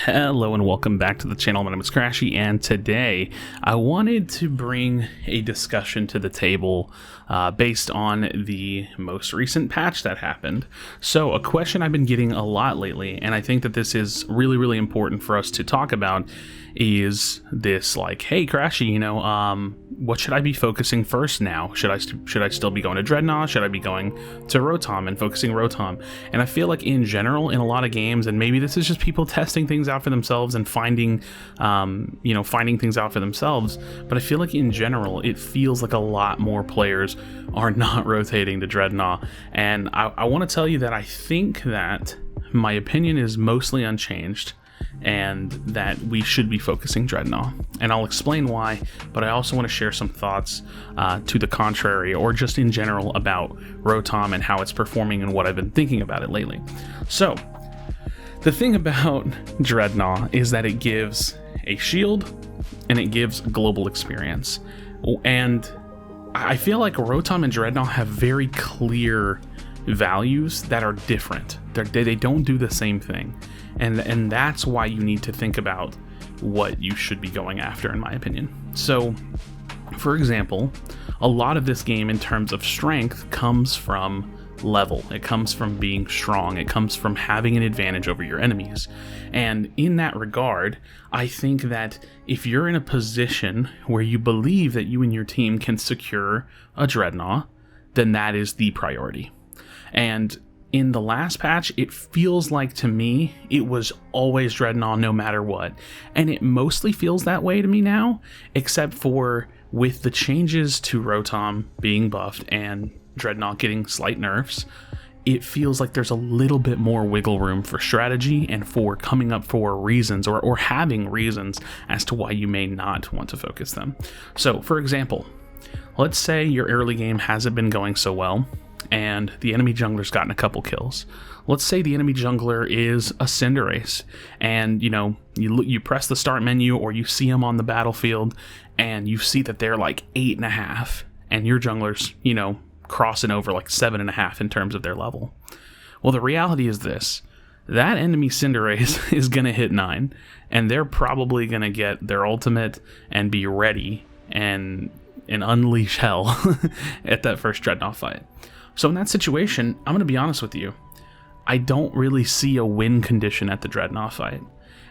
Hello and welcome back to the channel. My name is Krashy, and today I wanted to bring a discussion to the table based on the most recent patch that happened. So a question I've been getting a lot lately, and I think that this is really important for us to talk about, is this like, hey Krashy, what should I be focusing first now? Should I still be going to DREDNAW? Should I be going to Rotom and focusing Rotom? And I feel like in general, in a lot of games, and maybe this is just people testing things out for themselves and finding things out for themselves, but I feel like in general, it feels like a lot more players are not rotating to DREDNAW. And I want to tell you that I think that my opinion is mostly unchanged, and that we should be focusing DREDNAW. And I'll explain why, but I also want to share some thoughts to the contrary, or just in general about Rotom and how it's performing and what I've been thinking about it lately. So, the thing about DREDNAW is that it gives a shield and it gives global experience. And I feel like Rotom and DREDNAW have very clear values that are different. They don't do the same thing. And that's why you need to think about what you should be going after, in my opinion. So, for example, a lot of this game in terms of strength comes from level. It comes from being strong. It comes from having an advantage over your enemies. And in that regard, I think that if you're in a position where you believe that you and your team can secure a DREDNAW, then that is the priority. And in the last patch, it feels like to me, it was always DREDNAW no matter what. And it mostly feels that way to me now, except for with the changes to Rotom being buffed and DREDNAW getting slight nerfs, it feels like there's a little bit more wiggle room for strategy and for coming up for reasons or having reasons as to why you may not want to focus them. So, for example, let's say your early game hasn't been going so well, and the enemy jungler's gotten a couple kills. Let's say the enemy jungler is a Cinderace, and you press the start menu or you see them on the battlefield, and you see that they're like 8.5, and your jungler's crossing over like 7.5 in terms of their level. Well, the reality is this: that enemy Cinderace is gonna hit 9, and they're probably gonna get their ultimate and be ready and unleash hell at that first DREDNAW fight. So in that situation, I'm going to be honest with you, I don't really see a win condition at the DREDNAW fight.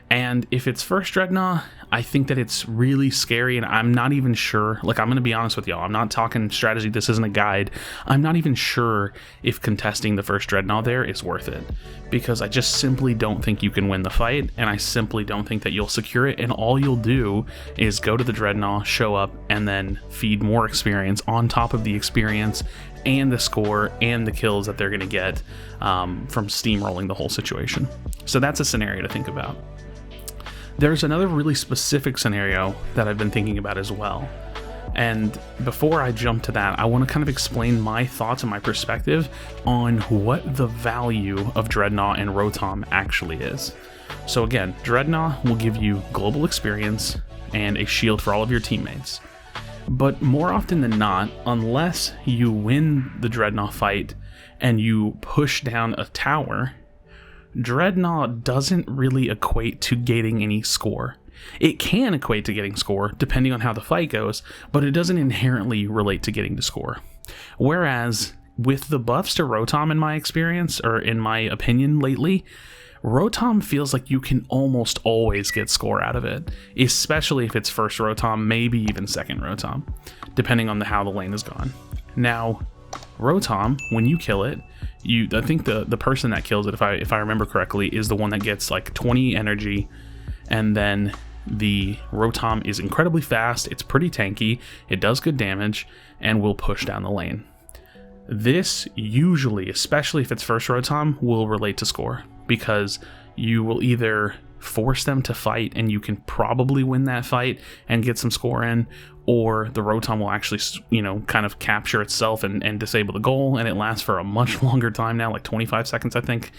And if it's first DREDNAW, I think that it's really scary, and I'm not even sure, I'm going to be honest with y'all, I'm not talking strategy, this isn't a guide, I'm not even sure if contesting the first DREDNAW there is worth it, because I just simply don't think you can win the fight, and I simply don't think that you'll secure it, and all you'll do is go to the DREDNAW, show up, and then feed more experience on top of the experience and the score and the kills that they're going to get from steamrolling the whole situation. So that's a scenario to think about. There's another really specific scenario that I've been thinking about as well. And before I jump to that, I want to kind of explain my thoughts and my perspective on what the value of DREDNAW and Rotom actually is. So again, DREDNAW will give you global experience and a shield for all of your teammates. But more often than not, unless you win the DREDNAW fight and you push down a tower, DREDNAW doesn't really equate to getting any score. It can equate to getting score, depending on how the fight goes, but it doesn't inherently relate to getting the score. Whereas, with the buffs to Rotom in my experience, or in my opinion lately, Rotom feels like you can almost always get score out of it, especially if it's first Rotom, maybe even second Rotom, depending on how the lane has gone. Now, Rotom, when you kill it, I think the person that kills it, if I remember correctly, is the one that gets like 20 energy, and then the Rotom is incredibly fast, it's pretty tanky, it does good damage, and will push down the lane. This usually, especially if it's first Rotom, will relate to score, because you will either force them to fight and you can probably win that fight and get some score in, or the Rotom will actually, kind of capture itself and disable the goal, and it lasts for a much longer time now, like 25 seconds, I think,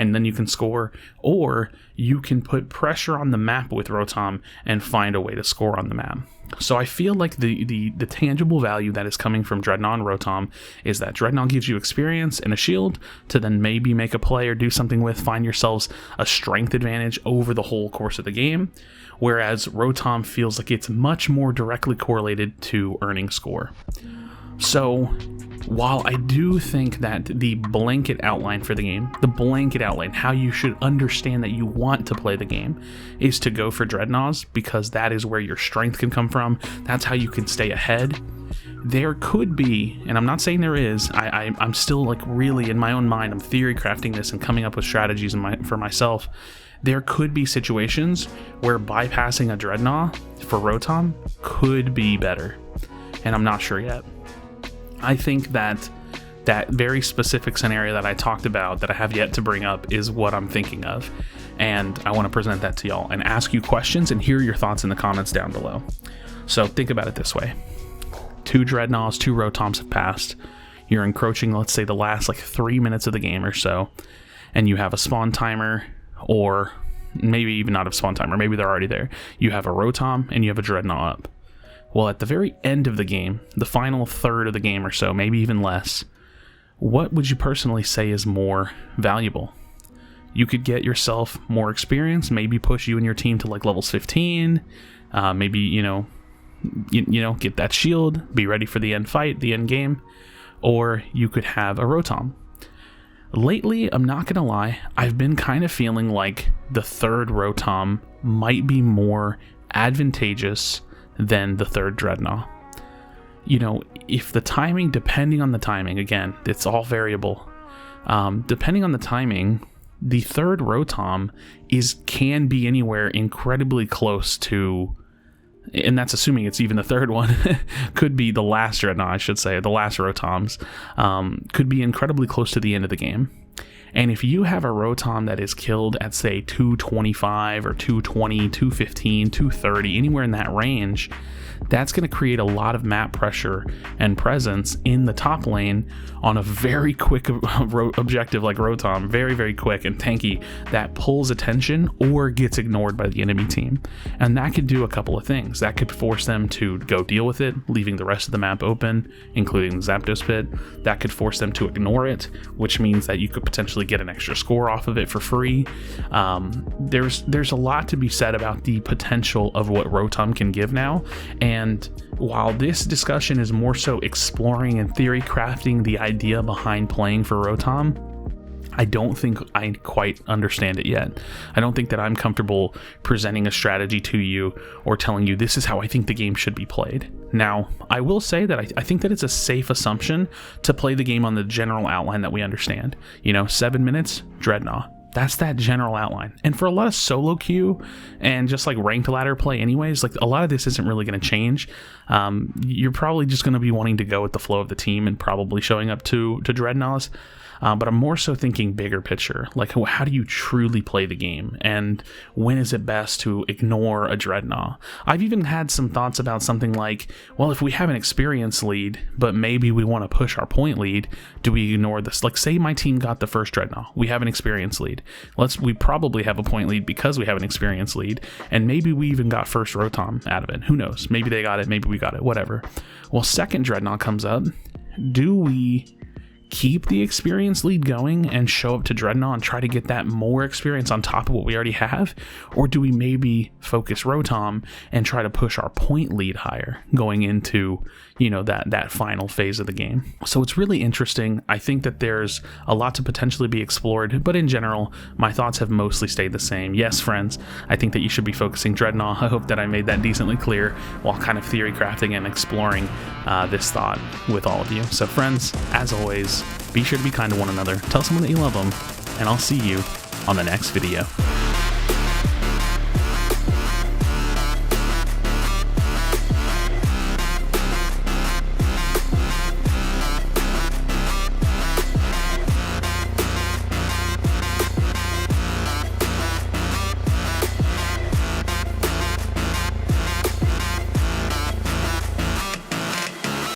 and then you can score, or you can put pressure on the map with Rotom and find a way to score on the map. So I feel like the tangible value that is coming from DREDNAW and Rotom is that DREDNAW gives you experience and a shield to then maybe make a play or do something with, find yourselves a strength advantage over the whole course of the game, whereas Rotom feels like it's much more directly correlated to earning score. So while I do think that the blanket outline for the game, the blanket outline, how you should understand that you want to play the game, is to go for DREDNAWs, because that is where your strength can come from. That's how you can stay ahead. There could be, and I'm not saying there is, I'm still like really in my own mind, I'm theory crafting this and coming up with strategies for myself. There could be situations where bypassing a DREDNAW for Rotom could be better, and I'm not sure yet. I think that very specific scenario that I talked about that I have yet to bring up is what I'm thinking of, and I want to present that to y'all and ask you questions and hear your thoughts in the comments down below. So think about it this way. 2 DREDNAWs, 2 Rotoms have passed. You're encroaching, let's say, the last like 3 minutes of the game or so, and you have a spawn timer, or maybe even not a spawn timer, maybe they're already there. You have a Rotom and you have a DREDNAW up. Well, at the very end of the game, the final third of the game or so, maybe even less, what would you personally say is more valuable? You could get yourself more experience, maybe push you and your team to like levels 15, maybe, you know, get that shield, be ready for the end fight, the end game, or you could have a Rotom. Lately, I'm not gonna lie, I've been kind of feeling like the third Rotom might be more advantageous than the third DREDNAW. You know, if the timing, depending on the timing, again, it's all variable. Depending on the timing, the third Rotom can be anywhere incredibly close to, and that's assuming it's even the third one, could be the last DREDNAW, I should say, the last Rotoms, could be incredibly close to the end of the game. And if you have a Rotom that is killed at, say, 225 or 220, 215, 230, anywhere in that range, that's going to create a lot of map pressure and presence in the top lane on a very quick objective like Rotom, very, very quick and tanky, that pulls attention or gets ignored by the enemy team. And that could do a couple of things. That could force them to go deal with it, leaving the rest of the map open, including the Zapdos pit. That could force them to ignore it, which means that you could potentially get an extra score off of it for free. There's a lot to be said about the potential of what Rotom can give now, and while this discussion is more so exploring and theory crafting the idea behind playing for Rotom, I don't think I quite understand it yet. I don't think that I'm comfortable presenting a strategy to you or telling you this is how I think the game should be played. Now, I will say that I think that it's a safe assumption to play the game on the general outline that we understand. You know, 7 minutes, DREDNAW. That's that general outline. And for a lot of solo queue and just like ranked ladder play anyways, like a lot of this isn't really going to change. You're probably just going to be wanting to go with the flow of the team and probably showing up to DREDNAWs. But I'm more so thinking bigger picture, like how do you truly play the game, and when is it best to ignore a DREDNAW? I've even had some thoughts about something like, well, if we have an experience lead, but maybe we want to push our point lead, do we ignore this? Like, say my team got the first DREDNAW, we have an experience lead. We probably have a point lead because we have an experience lead, and maybe we even got first Rotom out of it. Who knows? Maybe they got it, maybe we got it, whatever. Well, second DREDNAW comes up. Do we keep the experience lead going and show up to DREDNAW and try to get that more experience on top of what we already have? Or do we maybe focus Rotom and try to push our point lead higher going into, you know, that final phase of the game? So it's really interesting. I think that there's a lot to potentially be explored, but in general, my thoughts have mostly stayed the same. Yes, friends, I think that you should be focusing DREDNAW. I hope that I made that decently clear while kind of theory crafting and exploring this thought with all of you. So friends, as always, be sure to be kind to one another, tell someone that you love them, and I'll see you on the next video.